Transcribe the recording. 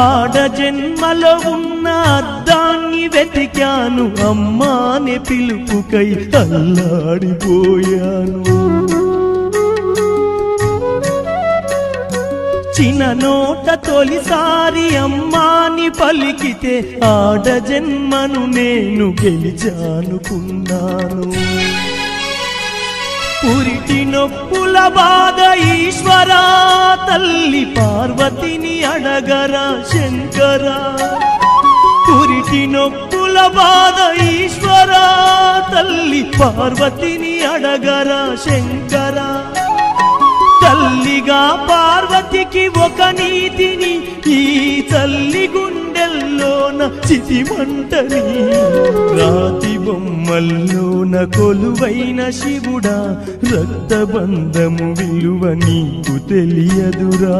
ఆడ జన్మలో ఉన్న అర్థాన్ని వెతికాను, అమ్మాని పిలుపుకై అల్లాడిపోయాను. చిన్న నోట తొలిసారి అమ్మాని పలికితే ఆడ జన్మను నేను గెలిచానుకున్నాను. పురిటి నొప్పుల బాధ ఈశ్వరా, తల్లి పార్వతిని అడగరా శంకరా. పురిటి నొప్పుల బాధ ఈశ్వరా, తల్లి పార్వతిని అడగరా శంకరా. తల్లిగా పార్వతికి ఒక నీతిని, ఈ తల్లి గుండెల్లోన చితిమంటని. రాతి బొమ్మల్లోన కొలువైన శివుడా, రక్తబంధము విలువ నీకు తెలియదురా.